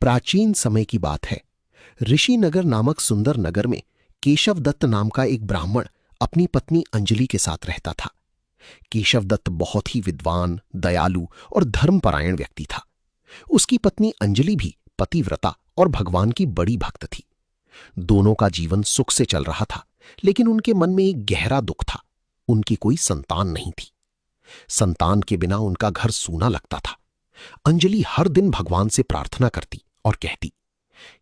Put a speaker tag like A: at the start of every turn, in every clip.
A: प्राचीन समय की बात है। ऋषिनगर नामक सुंदर नगर में केशव दत्त नाम का एक ब्राह्मण अपनी पत्नी अंजलि के साथ रहता था। केशव दत्त बहुत ही विद्वान, दयालु और धर्मपरायण व्यक्ति था। उसकी पत्नी अंजलि भी पतिव्रता और भगवान की बड़ी भक्त थी। दोनों का जीवन सुख से चल रहा था, लेकिन उनके मन में एक गहरा दुख था। उनकी कोई संतान नहीं थी। संतान के बिना उनका घर सूना लगता था। अंजलि हर दिन भगवान से प्रार्थना करती और कहती,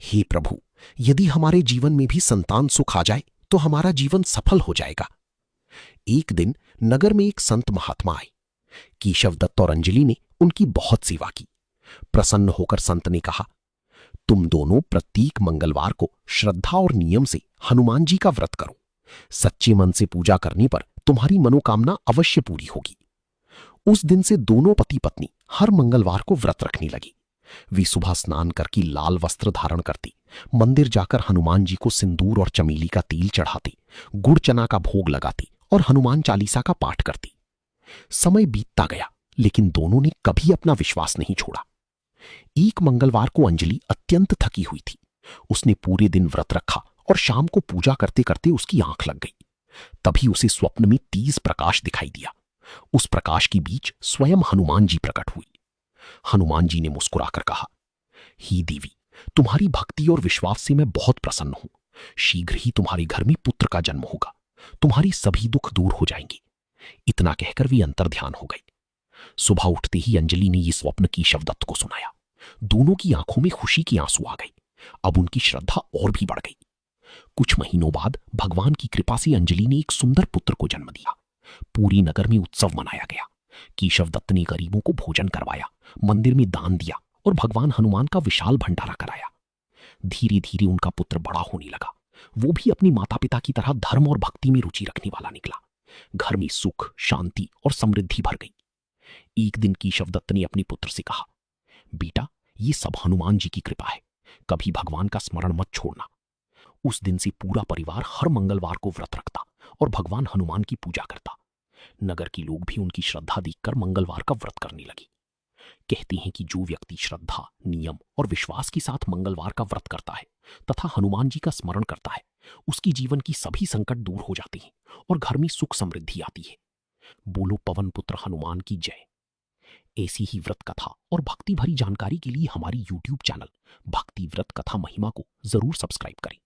A: हे प्रभु, यदि हमारे जीवन में भी संतान सुख आ जाए तो हमारा जीवन सफल हो जाएगा। एक दिन नगर में एक संत महात्मा आए। केशव दत्त और अंजलि ने उनकी बहुत सेवा की। प्रसन्न होकर संत ने कहा, तुम दोनों प्रत्येक मंगलवार को श्रद्धा और नियम से हनुमान जी का व्रत करो। सच्चे मन से पूजा करने पर तुम्हारी मनोकामना अवश्य पूरी होगी। उस दिन से दोनों पति पत्नी हर मंगलवार को व्रत रखने लगी। वे सुबह स्नान करके लाल वस्त्र धारण करती, मंदिर जाकर हनुमान जी को सिंदूर और चमेली का तेल चढ़ाती, गुड़ चना का भोग लगाती और हनुमान चालीसा का पाठ करती। समय बीतता गया, लेकिन दोनों ने कभी अपना विश्वास नहीं छोड़ा। एक मंगलवार को अंजलि अत्यंत थकी हुई थी। उसने पूरे दिन व्रत रखा और शाम को पूजा करते करते उसकी आंख लग गई। तभी उसे स्वप्न में तेज प्रकाश दिखाई दिया। उस प्रकाश के बीच स्वयं हनुमान जी प्रकट हुई। हनुमान जी ने मुस्कुराकर कहा, ही देवी, तुम्हारी भक्ति और विश्वास से मैं बहुत प्रसन्न हूं। शीघ्र ही तुम्हारे घर में पुत्र का जन्म होगा। तुम्हारी सभी दुख दूर हो जाएंगे। इतना कहकर वे अंतर्ध्यान हो गई। सुबह उठते ही अंजलि ने यह स्वप्न केशव दत्त को सुनाया। दोनों की आंखों में खुशी के आंसू आ गए। अब उनकी श्रद्धा और भी बढ़ गई। कुछ महीनों बाद भगवान की कृपा से अंजलि ने एक सुंदर पुत्र को जन्म दिया। पूरी नगर में उत्सव मनाया गया। केशव दत्त ने गरीबों को भोजन करवाया, मंदिर में दान दिया और भगवान हनुमान का विशाल भंडारा कराया। धीरे धीरे उनका पुत्र बड़ा होने लगा। वो भी अपने माता पिता की तरह धर्म और भक्ति में रुचि रखने वाला निकला। घर में सुख, शांति और समृद्धि भर गई। एक दिन केशव दत्त ने अपने पुत्र से कहा, बेटा, ये सब हनुमान जी की कृपा है। कभी भगवान का स्मरण मत छोड़ना। उस दिन से पूरा परिवार हर मंगलवार को व्रत रखता और भगवान हनुमान की पूजा करता। नगर के लोग भी उनकी श्रद्धा देखकर मंगलवार का व्रत करने लगे। कहते हैं कि जो व्यक्ति श्रद्धा, नियम और विश्वास के साथ मंगलवार का व्रत करता है तथा हनुमान जी का स्मरण करता है, उसके जीवन की सभी संकट दूर हो जाते हैं और घर में सुख समृद्धि आती है। बोलो पवन पुत्र हनुमान की जय। ऐसी ही व्रत कथा और भक्ति भरी जानकारी के लिए हमारी YouTube चैनल भक्ति व्रत कथा महिमा को जरूर सब्सक्राइब करें।